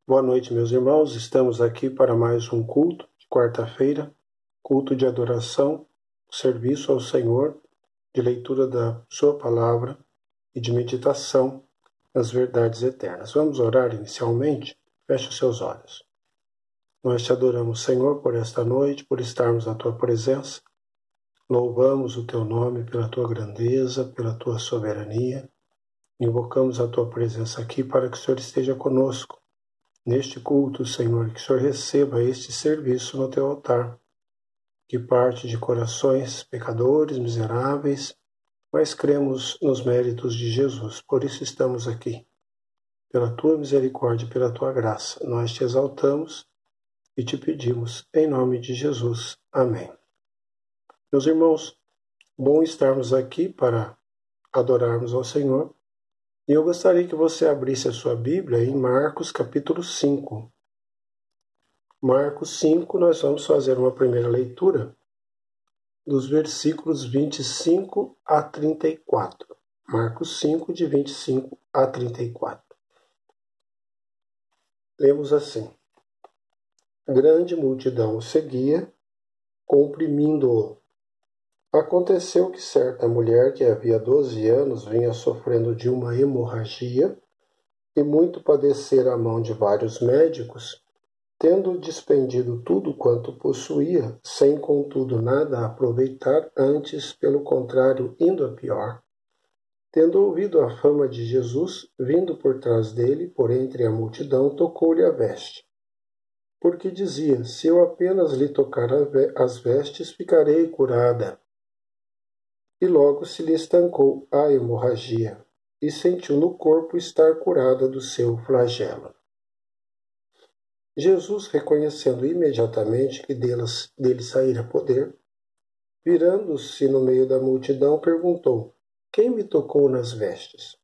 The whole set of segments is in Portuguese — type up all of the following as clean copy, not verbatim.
Boa noite, meus irmãos. Estamos aqui para mais um culto de quarta-feira, culto de adoração, serviço ao Senhor, de leitura da Sua Palavra e de meditação nas verdades eternas. Vamos orar inicialmente? Feche os seus olhos. Nós te adoramos, Senhor, por esta noite, por estarmos na Tua presença. Louvamos o Teu nome pela Tua grandeza, pela Tua soberania. Invocamos a Tua presença aqui para que o Senhor esteja conosco. Neste culto, Senhor, que o Senhor receba este serviço no Teu altar, que parte de corações pecadores, miseráveis, mas cremos nos méritos de Jesus. Por isso estamos aqui. Pela Tua misericórdia e pela Tua graça, nós te exaltamos e te pedimos, em nome de Jesus. Amém. Meus irmãos, bom estarmos aqui para adorarmos ao Senhor. E eu gostaria que você abrisse a sua Bíblia em Marcos capítulo 5. Marcos 5, nós vamos fazer uma primeira leitura dos versículos 25 a 34. Marcos 5, de 25 a 34. Lemos assim: Grande multidão o seguia, comprimindo-o. Aconteceu que certa mulher que havia 12 anos vinha sofrendo de uma hemorragia e muito padecera a mão de vários médicos, tendo despendido tudo quanto possuía, sem contudo nada aproveitar, antes, pelo contrário, indo a pior. Tendo ouvido a fama de Jesus, vindo por trás dele, por entre a multidão, tocou-lhe a veste. Porque dizia: se eu apenas lhe tocar as vestes, ficarei curada. E logo se lhe estancou a hemorragia, e sentiu no corpo estar curada do seu flagelo. Jesus, reconhecendo imediatamente que dele saíra poder, virando-se no meio da multidão, perguntou: Quem me tocou nas vestes?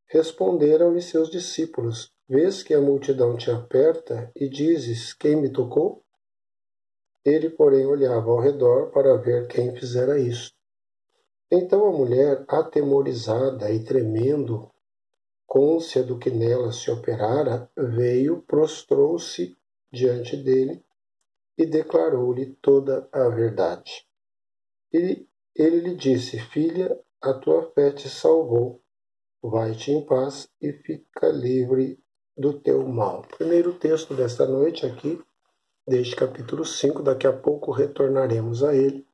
Responderam-lhe seus discípulos: Vês que a multidão te aperta e dizes: Quem me tocou? Ele, porém, olhava ao redor para ver quem fizera isso. Então a mulher, atemorizada e tremendo, cônscia do que nela se operara, veio, prostrou-se diante dele e declarou-lhe toda a verdade. Ele lhe disse: Filha, a tua fé te salvou. Vai-te em paz e fica livre do teu mal. Primeiro texto desta noite aqui, deste capítulo 5. Daqui a pouco retornaremos a ele.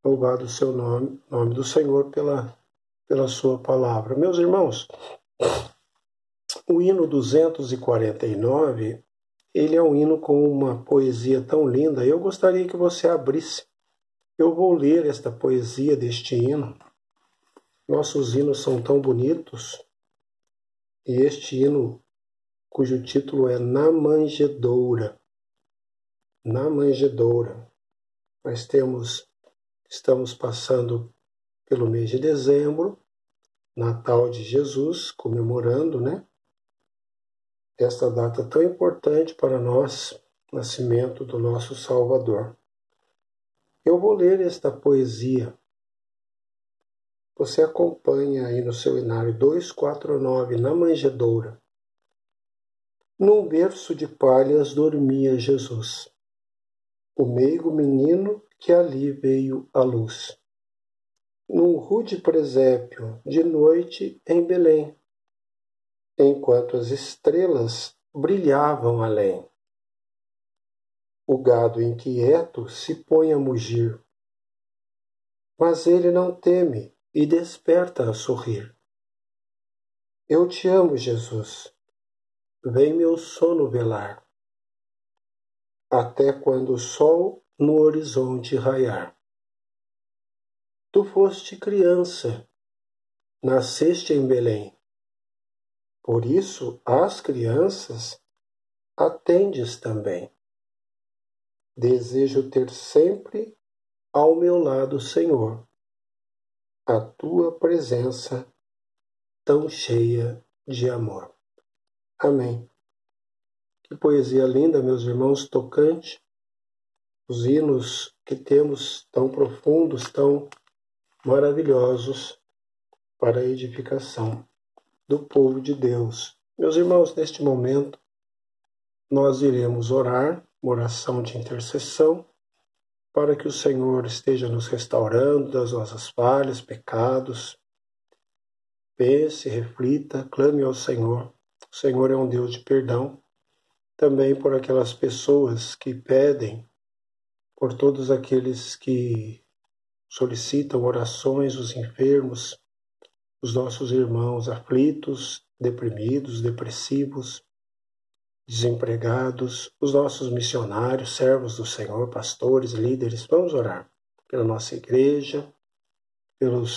Louvado o seu nome do Senhor pela sua palavra. Meus irmãos, o hino 249, ele é um hino com uma poesia tão linda. Eu gostaria que você abrisse. Eu vou ler esta poesia deste hino. Nossos hinos são tão bonitos. E este hino, cujo título é Na Manjedoura. Na Manjedoura. Estamos passando pelo mês de dezembro, Natal de Jesus, comemorando, esta data tão importante para nós, nascimento do nosso Salvador. Eu vou ler esta poesia. Você acompanha aí no seu inário 249, Na Manjedoura. Num berço de palhas dormia Jesus, o meigo menino que ali veio à luz. Num rude presépio, de noite em Belém, enquanto as estrelas brilhavam além. O gado inquieto se põe a mugir, mas ele não teme e desperta a sorrir. Eu te amo, Jesus, vem meu sono velar, até quando o sol no horizonte raiar. Tu foste criança, nasceste em Belém. Por isso, às crianças, atendes também. Desejo ter sempre ao meu lado, Senhor, a tua presença tão cheia de amor. Amém. Que poesia linda, meus irmãos, tocante. Os hinos que temos tão profundos, tão maravilhosos para a edificação do povo de Deus. Meus irmãos, neste momento, nós iremos orar, uma oração de intercessão, para que o Senhor esteja nos restaurando das nossas falhas, pecados. Pense, reflita, clame ao Senhor. O Senhor é um Deus de perdão. Também por aquelas pessoas que pedem, por todos aqueles que solicitam orações, os enfermos, os nossos irmãos aflitos, deprimidos, depressivos, desempregados, os nossos missionários, servos do Senhor, pastores, líderes. Vamos orar pela nossa igreja,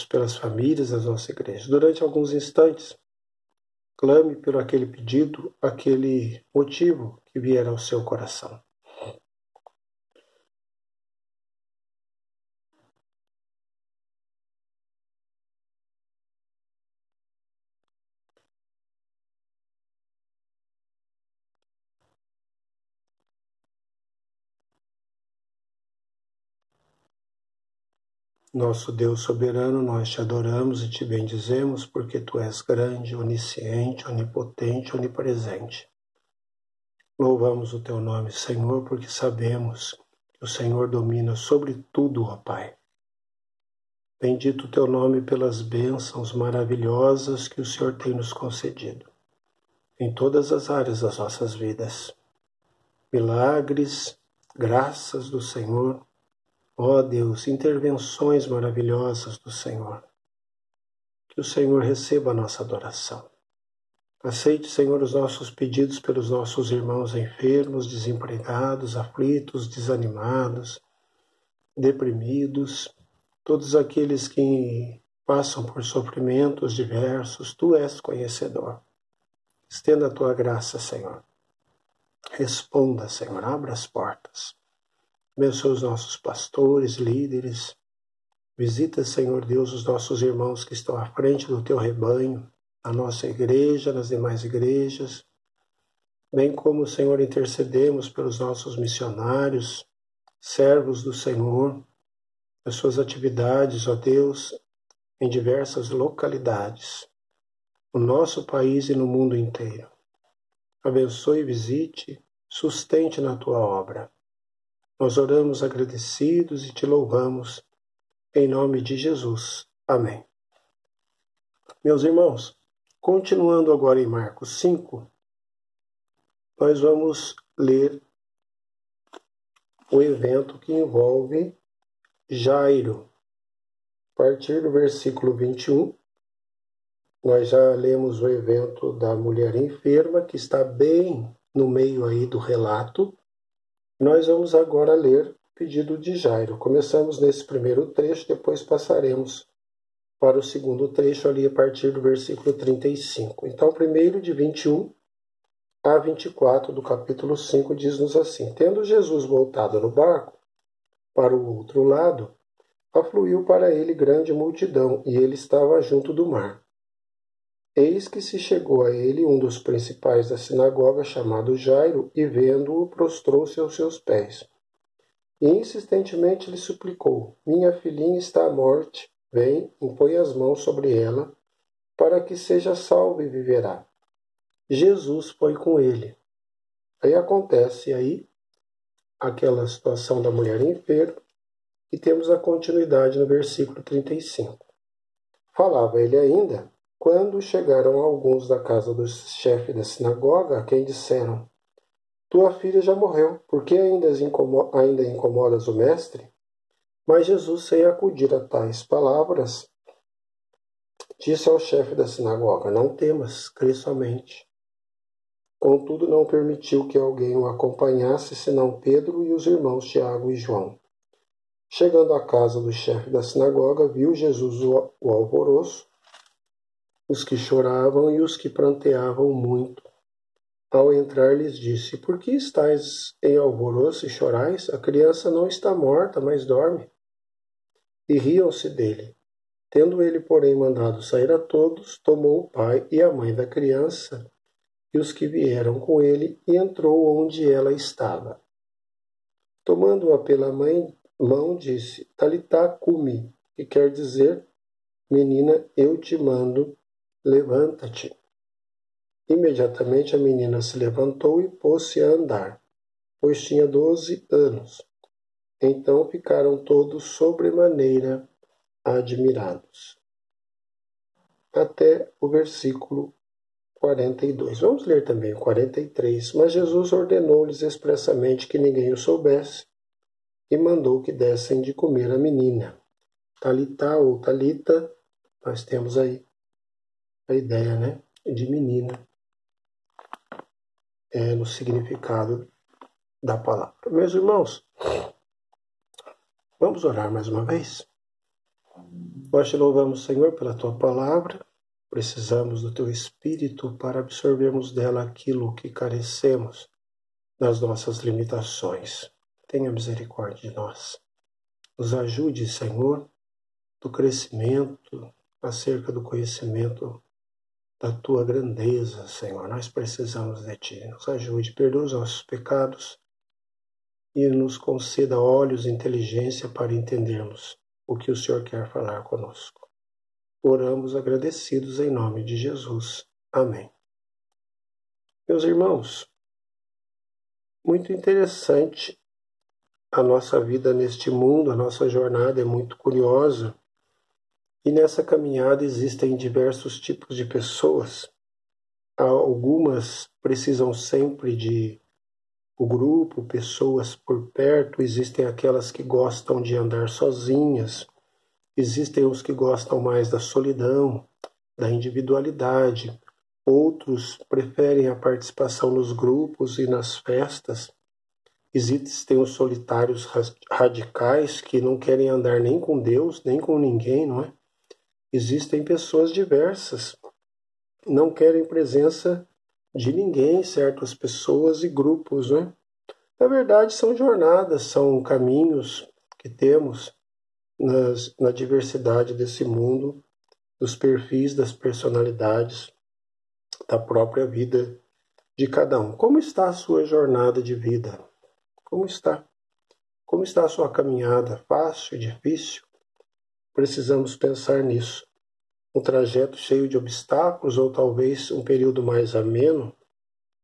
pelas famílias da nossa igreja. Durante alguns instantes, clame pelo aquele pedido, aquele motivo que vier ao seu coração. Nosso Deus soberano, nós te adoramos e te bendizemos porque tu és grande, onisciente, onipotente, onipresente. Louvamos o teu nome, Senhor, porque sabemos que o Senhor domina sobre tudo, ó Pai. Bendito o teu nome pelas bênçãos maravilhosas que o Senhor tem nos concedido em todas as áreas das nossas vidas. Milagres, graças do Senhor, ó Deus, intervenções maravilhosas do Senhor. Que o Senhor receba a nossa adoração. Aceite, Senhor, os nossos pedidos pelos nossos irmãos enfermos, desempregados, aflitos, desanimados, deprimidos, todos aqueles que passam por sofrimentos diversos. Tu és conhecedor. Estenda a tua graça, Senhor. Responda, Senhor, abra as portas. Abençoa os nossos pastores, líderes. Visita, Senhor Deus, os nossos irmãos que estão à frente do teu rebanho, na nossa igreja, nas demais igrejas. Bem como, Senhor, intercedemos pelos nossos missionários, servos do Senhor, as suas atividades, ó Deus, em diversas localidades, no nosso país e no mundo inteiro. Abençoe, visite, sustente na tua obra. Nós oramos agradecidos e te louvamos, em nome de Jesus. Amém. Meus irmãos, continuando agora em Marcos 5, nós vamos ler o evento que envolve Jairo. A partir do versículo 21, nós já lemos o evento da mulher enferma, que está bem no meio aí do relato. Nós vamos agora ler o pedido de Jairo. Começamos nesse primeiro trecho, depois passaremos para o segundo trecho ali a partir do versículo 35. Então, primeiro de 21 a 24 do capítulo 5 diz-nos assim: Tendo Jesus voltado no barco para o outro lado, afluiu para ele grande multidão, e ele estava junto do mar. Eis que se chegou a ele um dos principais da sinagoga, chamado Jairo, e vendo-o, prostrou-se aos seus pés. E insistentemente lhe suplicou: Minha filhinha está à morte, vem, impõe as mãos sobre ela, para que seja salva e viverá. Jesus foi com ele. Aí acontece aquela situação da mulher enferma, e temos a continuidade no versículo 35. Falava ele ainda, quando chegaram alguns da casa do chefe da sinagoga, a quem disseram: Tua filha já morreu, por que ainda incomodas o mestre? Mas Jesus, sem acudir a tais palavras, disse ao chefe da sinagoga: Não temas, crê somente. Contudo, não permitiu que alguém o acompanhasse, senão Pedro e os irmãos Tiago e João. Chegando à casa do chefe da sinagoga, viu Jesus o alvoroço, os que choravam e os que pranteavam muito. Ao entrar, lhes disse: Por que estáis em alvoroço e chorais? A criança não está morta, mas dorme. E riam-se dele. Tendo ele, porém, mandado sair a todos, tomou o pai e a mãe da criança e os que vieram com ele, e entrou onde ela estava. Tomando-a pela mão, disse: Talitá cumi, que quer dizer: Menina, eu te mando, levanta-te. Imediatamente a menina se levantou e pôs-se a andar, pois tinha 12 anos. Então ficaram todos sobremaneira admirados. Até o versículo 42. Vamos ler também o 43. Mas Jesus ordenou-lhes expressamente que ninguém o soubesse e mandou que dessem de comer à menina. Talitá ou talita, nós temos aí a ideia, né, de menina, no significado da palavra. Meus irmãos, vamos orar mais uma vez? Nós te louvamos, Senhor, pela tua palavra. Precisamos do teu Espírito para absorvermos dela aquilo que carecemos nas nossas limitações. Tenha misericórdia de nós. Nos ajude, Senhor, do crescimento, acerca do conhecimento da tua grandeza, Senhor. Nós precisamos de ti. Nos ajude, perdoa os nossos pecados e nos conceda olhos e inteligência para entendermos o que o Senhor quer falar conosco. Oramos agradecidos em nome de Jesus. Amém. Meus irmãos, muito interessante a nossa vida neste mundo, a nossa jornada é muito curiosa. E nessa caminhada existem diversos tipos de pessoas. Algumas precisam sempre de o grupo, pessoas por perto. Existem aquelas que gostam de andar sozinhas. Existem os que gostam mais da solidão, da individualidade. Outros preferem a participação nos grupos e nas festas. Existem os solitários radicais que não querem andar nem com Deus, nem com ninguém, não é? Existem pessoas diversas, não querem presença de ninguém, certas pessoas e grupos, né? Na verdade, são jornadas, são caminhos que temos na diversidade desse mundo, dos perfis, das personalidades, da própria vida de cada um. Como está a sua jornada de vida? Como está? Como está a sua caminhada? Fácil, difícil? Precisamos pensar nisso. Um trajeto cheio de obstáculos ou talvez um período mais ameno,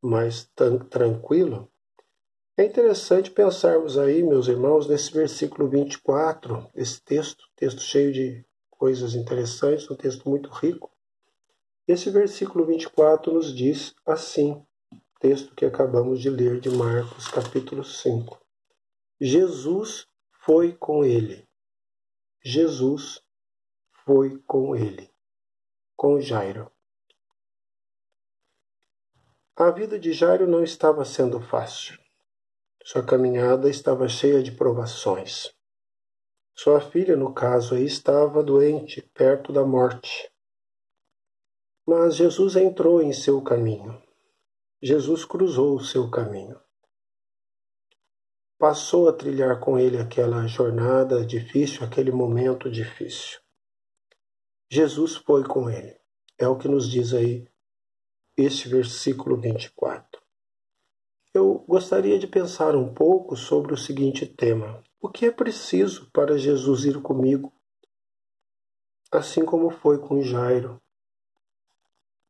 mais tranquilo? É interessante pensarmos aí, meus irmãos, nesse versículo 24, esse texto cheio de coisas interessantes, um texto muito rico. Esse versículo 24 nos diz assim, texto que acabamos de ler de Marcos, capítulo 5. Jesus foi com ele. Jesus foi com ele. Com Jairo. A vida de Jairo não estava sendo fácil. Sua caminhada estava cheia de provações. Sua filha, no caso, aí estava doente, perto da morte. Mas Jesus entrou em seu caminho. Jesus cruzou o seu caminho. Passou a trilhar com ele aquela jornada difícil, aquele momento difícil. Jesus foi com ele. É o que nos diz aí este versículo 24. Eu gostaria de pensar um pouco sobre o seguinte tema. O que é preciso para Jesus ir comigo? Assim como foi com Jairo.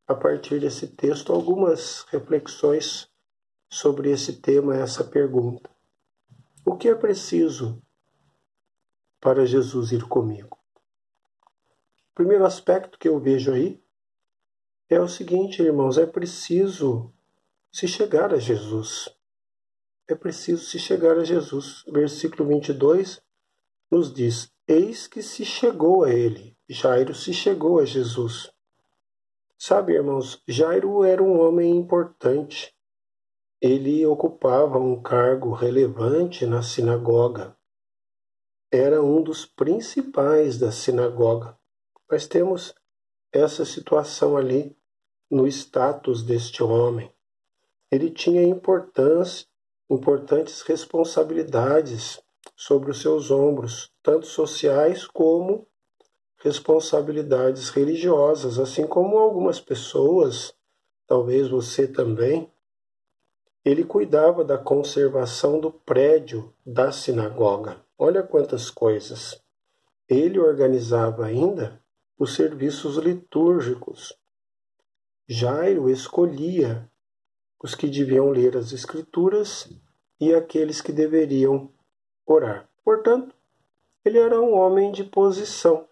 A partir desse texto, algumas reflexões sobre esse tema, essa pergunta. O que é preciso para Jesus ir comigo? O primeiro aspecto que eu vejo aí é o seguinte, irmãos, é preciso se chegar a Jesus. É preciso se chegar a Jesus. Versículo 22 nos diz, eis que se chegou a ele. Jairo se chegou a Jesus. Sabe, irmãos, Jairo era um homem importante. Ele ocupava um cargo relevante na sinagoga. Era um dos principais da sinagoga. Nós temos essa situação ali no status deste homem. Ele tinha importantes responsabilidades sobre os seus ombros, tanto sociais como responsabilidades religiosas, assim como algumas pessoas, talvez você também. Ele cuidava da conservação do prédio da sinagoga. Olha quantas coisas. Ele organizava ainda os serviços litúrgicos. Jairo escolhia os que deviam ler as Escrituras e aqueles que deveriam orar. Portanto, ele era um homem de posição.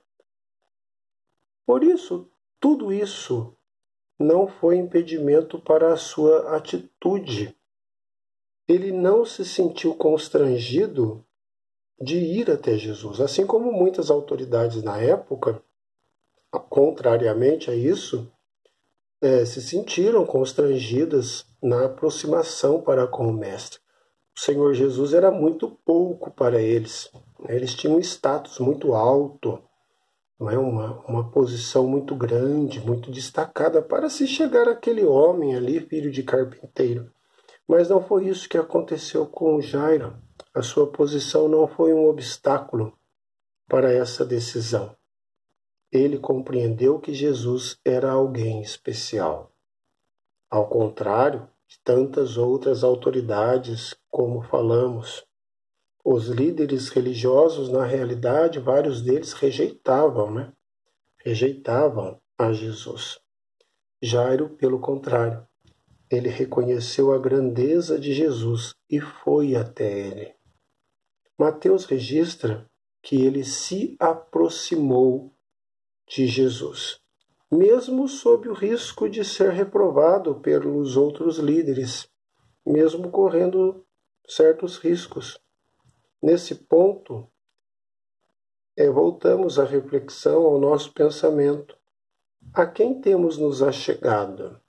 Por isso, tudo isso não foi impedimento para a sua atitude. Ele não se sentiu constrangido de ir até Jesus, assim como muitas autoridades na época, contrariamente a isso, se sentiram constrangidas na aproximação para com o Mestre. O Senhor Jesus era muito pouco para eles. Eles tinham um status muito alto, não é? Uma posição muito grande, muito destacada para se chegar àquele homem ali, filho de carpinteiro. Mas não foi isso que aconteceu com Jairo. A sua posição não foi um obstáculo para essa decisão. Ele compreendeu que Jesus era alguém especial. Ao contrário de tantas outras autoridades, como falamos, os líderes religiosos, na realidade, vários deles rejeitavam a Jesus. Jairo, pelo contrário, ele reconheceu a grandeza de Jesus e foi até ele. Mateus registra que ele se aproximou de Jesus, mesmo sob o risco de ser reprovado pelos outros líderes, mesmo correndo certos riscos. Nesse ponto, voltamos à reflexão, ao nosso pensamento. A quem temos nos achegado?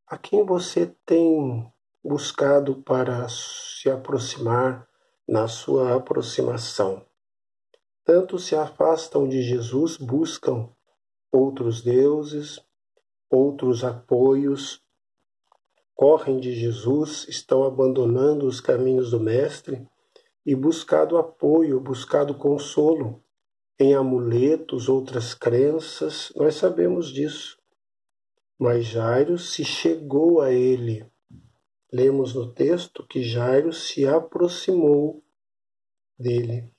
A quem você tem buscado para se aproximar na sua aproximação? Tantos se afastam de Jesus, buscam outros deuses, outros apoios, correm de Jesus, estão abandonando os caminhos do Mestre e buscado apoio, buscado consolo em amuletos, outras crenças. Nós sabemos disso. Mas Jairo se chegou a ele. Lemos no texto que Jairo se aproximou dele.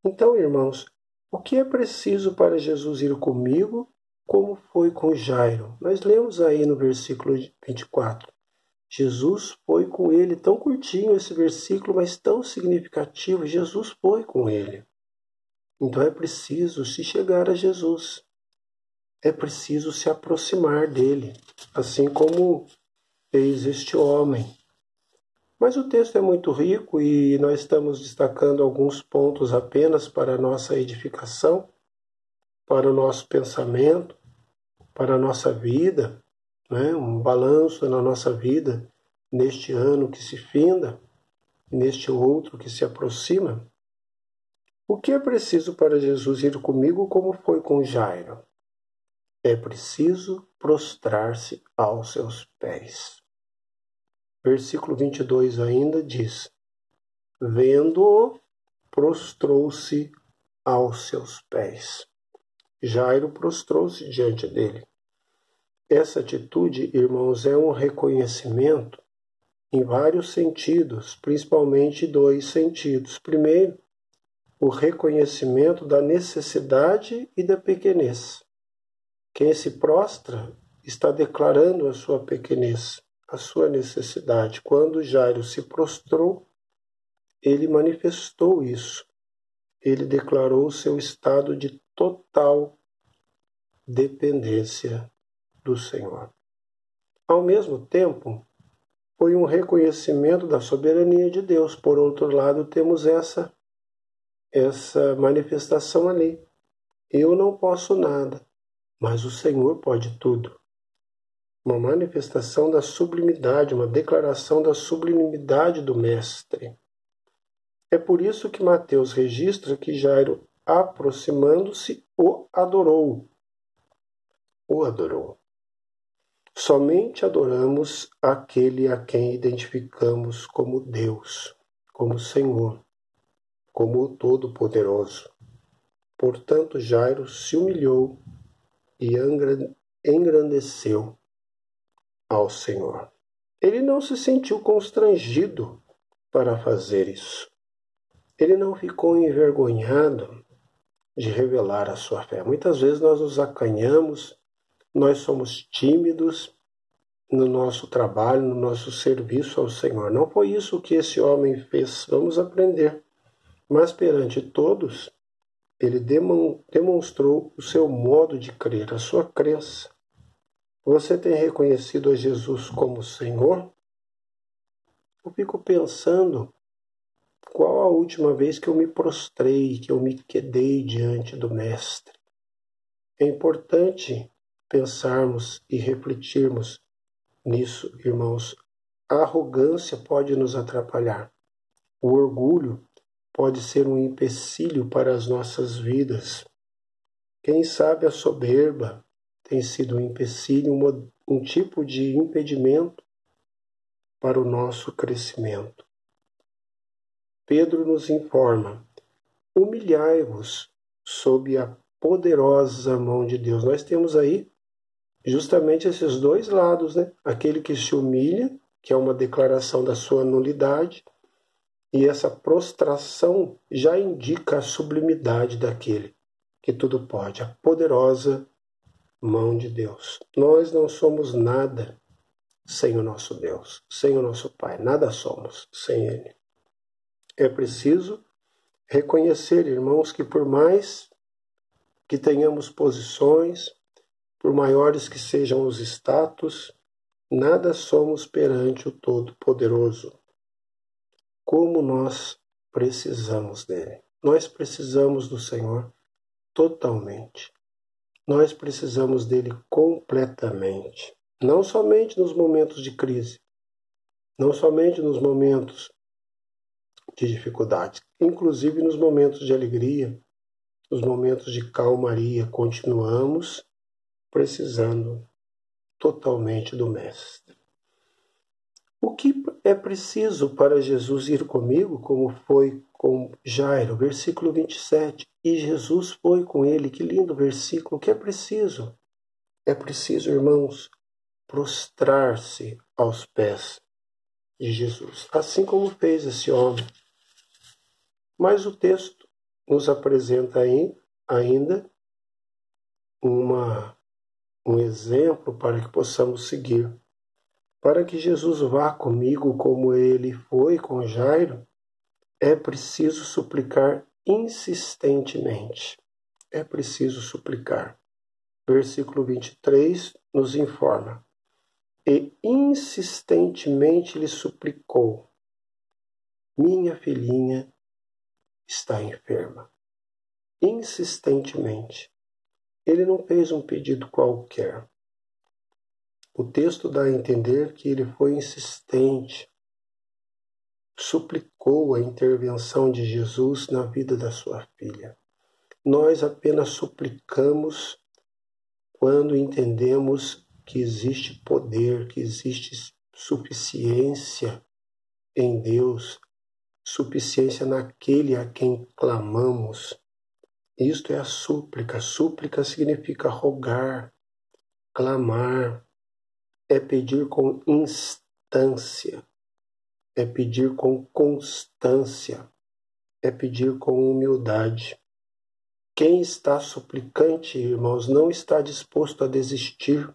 Então, irmãos, o que é preciso para Jesus ir comigo, como foi com Jairo? Nós lemos aí no versículo 24. Jesus foi com ele, tão curtinho esse versículo, mas tão significativo. Jesus foi com ele. Então é preciso se chegar a Jesus. É preciso se aproximar dele, assim como fez este homem. Mas o texto é muito rico e nós estamos destacando alguns pontos apenas para a nossa edificação, para o nosso pensamento, para a nossa vida, né? Um balanço na nossa vida neste ano que se finda, neste outro que se aproxima. O que é preciso para Jesus ir comigo como foi com Jairo? É preciso prostrar-se aos seus pés. Versículo 22 ainda diz: vendo-o, prostrou-se aos seus pés. Jairo prostrou-se diante dele. Essa atitude, irmãos, é um reconhecimento em vários sentidos, principalmente dois sentidos. Primeiro, o reconhecimento da necessidade e da pequenez. Quem se prostra está declarando a sua pequenez, a sua necessidade. Quando Jairo se prostrou, ele manifestou isso. Ele declarou seu estado de total dependência do Senhor. Ao mesmo tempo, foi um reconhecimento da soberania de Deus. Por outro lado, temos essa manifestação ali. Eu não posso nada, mas o Senhor pode tudo. Uma manifestação da sublimidade, uma declaração da sublimidade do Mestre. É por isso que Mateus registra que Jairo, aproximando-se, o adorou. O adorou. Somente adoramos aquele a quem identificamos como Deus, como Senhor, como o Todo-Poderoso. Portanto, Jairo se humilhou e engrandeceu ao Senhor. Ele não se sentiu constrangido para fazer isso. Ele não ficou envergonhado de revelar a sua fé. Muitas vezes nós nos acanhamos nós somos tímidos no nosso trabalho, no nosso serviço ao Senhor. Não foi isso que esse homem fez. Vamos aprender. Mas perante todos, ele demonstrou o seu modo de crer, a sua crença. Você tem reconhecido a Jesus como Senhor? Eu fico pensando, qual a última vez que eu me prostrei, que eu me quedei diante do Mestre? É importante pensarmos e refletirmos nisso, irmãos. A arrogância pode nos atrapalhar. O orgulho pode ser um empecilho para as nossas vidas. Quem sabe a soberba tem sido um empecilho, um tipo de impedimento para o nosso crescimento. Pedro nos informa: humilhai-vos sob a poderosa mão de Deus. Nós temos aí justamente esses dois lados, né? Aquele que se humilha, que é uma declaração da sua nulidade, e essa prostração já indica a sublimidade daquele que tudo pode, a poderosa mão de Deus. Nós não somos nada sem o nosso Deus, sem o nosso Pai. Nada somos sem Ele. É preciso reconhecer, irmãos, que por mais que tenhamos posições, por maiores que sejam os status, nada somos perante o Todo-Poderoso. Como nós precisamos dele. Nós precisamos do Senhor totalmente. Nós precisamos dele completamente. Não somente nos momentos de crise, não somente nos momentos de dificuldade, inclusive nos momentos de alegria, nos momentos de calmaria, continuamos precisando totalmente do Mestre. O que é preciso para Jesus ir comigo, como foi com Jairo? Versículo 27. E Jesus foi com ele. Que lindo versículo. O que é preciso? É preciso, irmãos, prostrar-se aos pés de Jesus, assim como fez esse homem. Mas o texto nos apresenta ainda um exemplo para que possamos seguir. Para que Jesus vá comigo como ele foi com Jairo, é preciso suplicar insistentemente. É preciso suplicar. Versículo 23 nos informa: e insistentemente lhe suplicou: minha filhinha está enferma. Insistentemente. Ele não fez um pedido qualquer. O texto dá a entender que ele foi insistente, suplicou a intervenção de Jesus na vida da sua filha. Nós apenas suplicamos quando entendemos que existe poder, que existe suficiência em Deus, suficiência naquele a quem clamamos. Isto é a súplica. Súplica significa rogar, clamar, é pedir com instância, é pedir com constância, é pedir com humildade. Quem está suplicante, irmãos, não está disposto a desistir.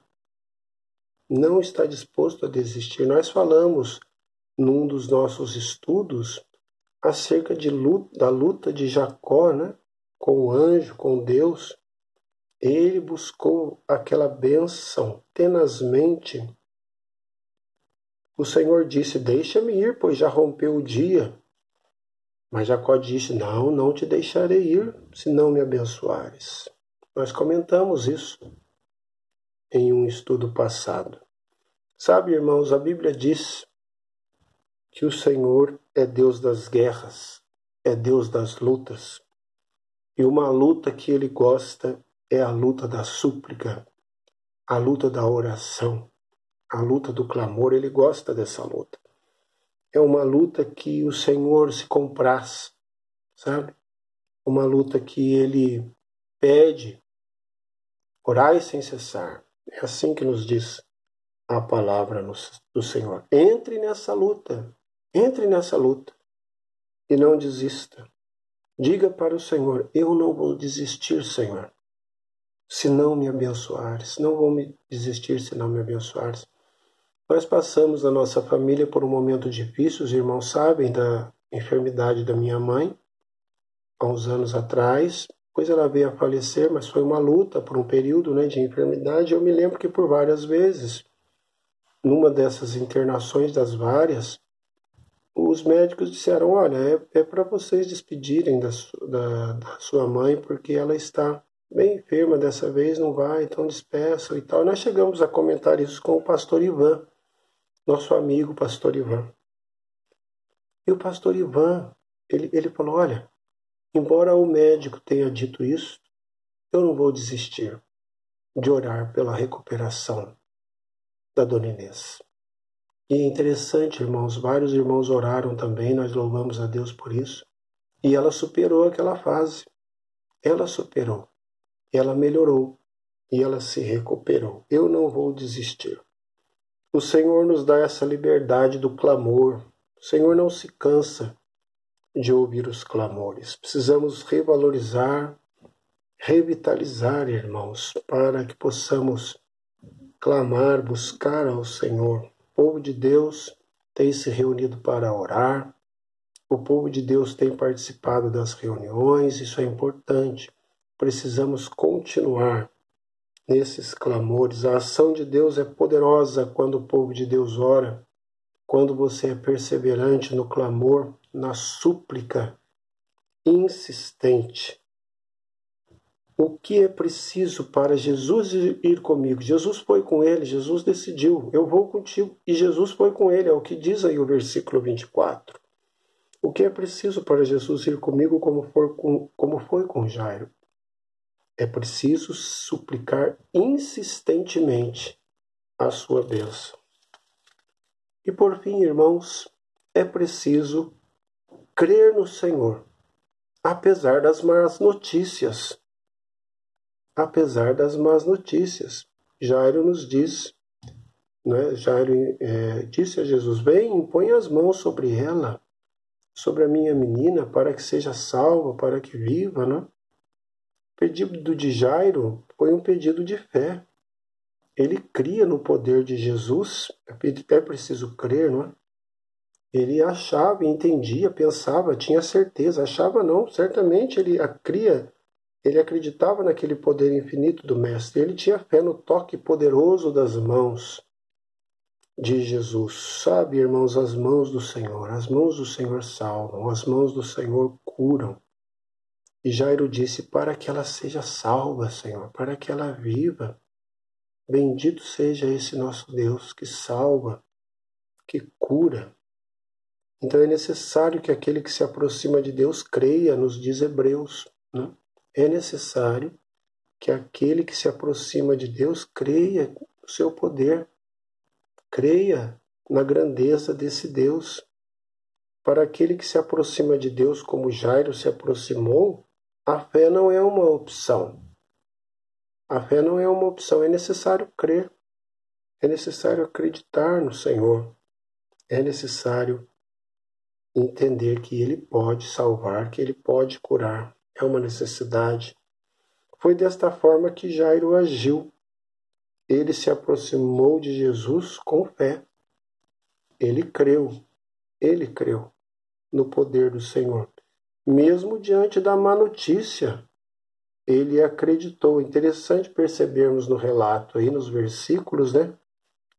Não está disposto a desistir. Nós falamos num dos nossos estudos acerca da luta de Jacó, né? Com o anjo, com Deus. Ele buscou aquela bênção tenazmente. O Senhor disse: deixa-me ir, pois já rompeu o dia. Mas Jacó disse: não te deixarei ir, se não me abençoares. Nós comentamos isso em um estudo passado. Sabe, irmãos, a Bíblia diz que o Senhor é Deus das guerras, é Deus das lutas. E uma luta que ele gosta é a luta da súplica, a luta da oração, a luta do clamor. Ele gosta dessa luta. É uma luta que o Senhor se compraz, sabe? Uma luta que ele pede: orai sem cessar. É assim que nos diz a palavra do Senhor. Entre nessa luta e não desista. Diga para o Senhor: eu não vou desistir, Senhor. se não me abençoares. Não vou me desistir se não me abençoares. Nós passamos na nossa família por um momento difícil, os irmãos sabem da enfermidade da minha mãe, há uns anos atrás. Depois ela veio a falecer, mas foi uma luta por um período, né, de enfermidade. Eu me lembro que por várias vezes, numa dessas internações das várias, os médicos disseram, olha, é para vocês despedirem da sua mãe, porque ela está bem enferma dessa vez, não vai, então despeçam e tal. Nós chegamos a comentar isso com o pastor Ivan, nosso amigo pastor Ivan. E o pastor Ivan, ele falou, olha, embora o médico tenha dito isso, eu não vou desistir de orar pela recuperação da dona Inês. E é interessante, irmãos, vários irmãos oraram também, nós louvamos a Deus por isso. E ela superou aquela fase. Ela superou. Ela melhorou. E ela se recuperou. Eu não vou desistir. O Senhor nos dá essa liberdade do clamor. O Senhor não se cansa de ouvir os clamores. Precisamos revalorizar, revitalizar, irmãos, para que possamos clamar, buscar ao Senhor. O povo de Deus tem se reunido para orar, o povo de Deus tem participado das reuniões, isso é importante. Precisamos continuar nesses clamores. A ação de Deus é poderosa quando o povo de Deus ora, quando você é perseverante no clamor, na súplica insistente. O que é preciso para Jesus ir comigo? Jesus foi com ele, Jesus decidiu, eu vou contigo. E Jesus foi com ele, é o que diz aí o versículo 24. O que é preciso para Jesus ir comigo como foi com Jairo? É preciso suplicar insistentemente a sua bênção. E por fim, irmãos, é preciso crer no Senhor, apesar das más notícias. Apesar das más notícias. Jairo nos diz, né? Jairo disse a Jesus, vem, impõe as mãos sobre ela, sobre a minha menina, para que seja salva, para que viva, né? O pedido de Jairo foi um pedido de fé. Ele cria no poder de Jesus, é preciso crer, não é? Ele achava, entendia, pensava, tinha certeza, achava não, certamente ele cria. Ele acreditava naquele poder infinito do Mestre. Ele tinha fé no toque poderoso das mãos de Jesus. Sabe, irmãos, as mãos do Senhor salvam, as mãos do Senhor curam. E Jairo disse, para que ela seja salva, Senhor, para que ela viva. Bendito seja esse nosso Deus que salva, que cura. Então é necessário que aquele que se aproxima de Deus creia, nos diz Hebreus, né? É necessário que aquele que se aproxima de Deus creia no seu poder, creia na grandeza desse Deus. Para aquele que se aproxima de Deus como Jairo se aproximou, a fé não é uma opção. A fé não é uma opção, é necessário crer, é necessário acreditar no Senhor, é necessário entender que Ele pode salvar, que Ele pode curar. É uma necessidade. Foi desta forma que Jairo agiu. Ele se aproximou de Jesus com fé. Ele creu no poder do Senhor. Mesmo diante da má notícia, ele acreditou. Interessante percebermos no relato, aí nos versículos, né,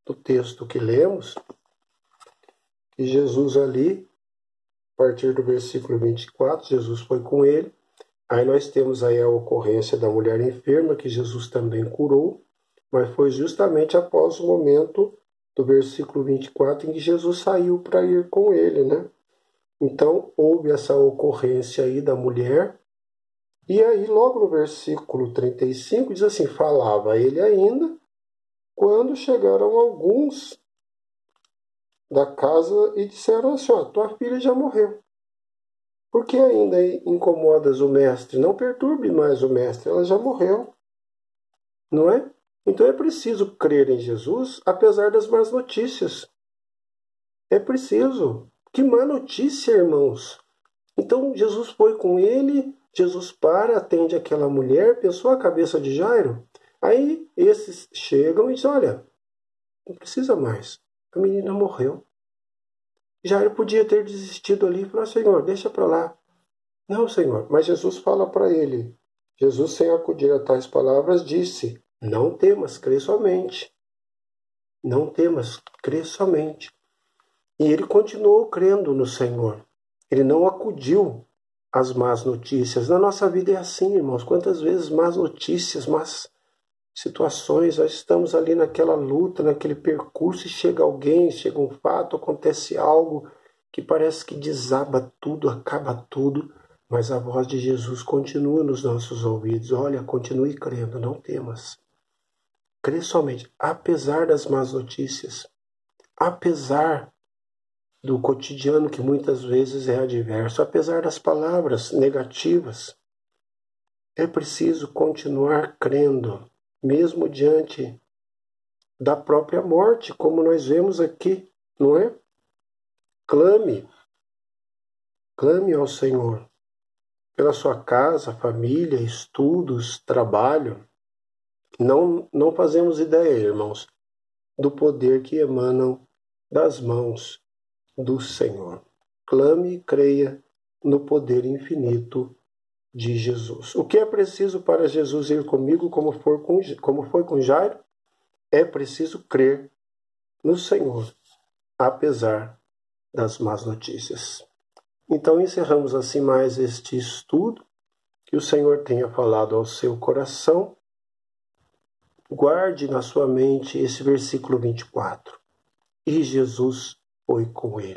do texto que lemos, que Jesus ali, a partir do versículo 24, Jesus foi com ele. Aí nós temos aí a ocorrência da mulher enferma, que Jesus também curou, mas foi justamente após o momento do versículo 24 em que Jesus saiu para ir com ele, né? Então, houve essa ocorrência aí da mulher, e aí logo no versículo 35 diz assim, falava ele ainda, quando chegaram alguns da casa e disseram assim, ó, tua filha já morreu. Por que ainda incomodas o mestre? Não perturbe mais o mestre, ela já morreu. Não é? Então é preciso crer em Jesus, apesar das más notícias. É preciso. Que má notícia, irmãos! Então Jesus foi com ele, Jesus para, atende aquela mulher, pensou a cabeça de Jairo. Aí esses chegam e dizem, olha, não precisa mais, a menina morreu. Jairo podia ter desistido ali e falar, Senhor, deixa para lá. Não, Senhor, mas Jesus fala para ele. Jesus, sem acudir a tais palavras, disse, não temas, crê somente. Não temas, crê somente. E ele continuou crendo no Senhor. Ele não acudiu às más notícias. Na nossa vida é assim, irmãos. Quantas vezes más notícias, más situações, nós estamos ali naquela luta, naquele percurso e chega alguém, chega um fato, acontece algo que parece que desaba tudo, acaba tudo, mas a voz de Jesus continua nos nossos ouvidos. Olha, continue crendo, não temas. Crê somente, apesar das más notícias, apesar do cotidiano que muitas vezes é adverso, apesar das palavras negativas, é preciso continuar crendo, mesmo diante da própria morte, como nós vemos aqui, não é? Clame ao Senhor pela sua casa, família, estudos, trabalho. Não fazemos ideia, irmãos, do poder que emanam das mãos do Senhor. Clame e creia no poder infinito de Jesus. O que é preciso para Jesus ir comigo, como foi com Jairo? É preciso crer no Senhor, apesar das más notícias. Então encerramos assim mais este estudo. Que o Senhor tenha falado ao seu coração. Guarde na sua mente esse versículo 24. E Jesus foi com ele.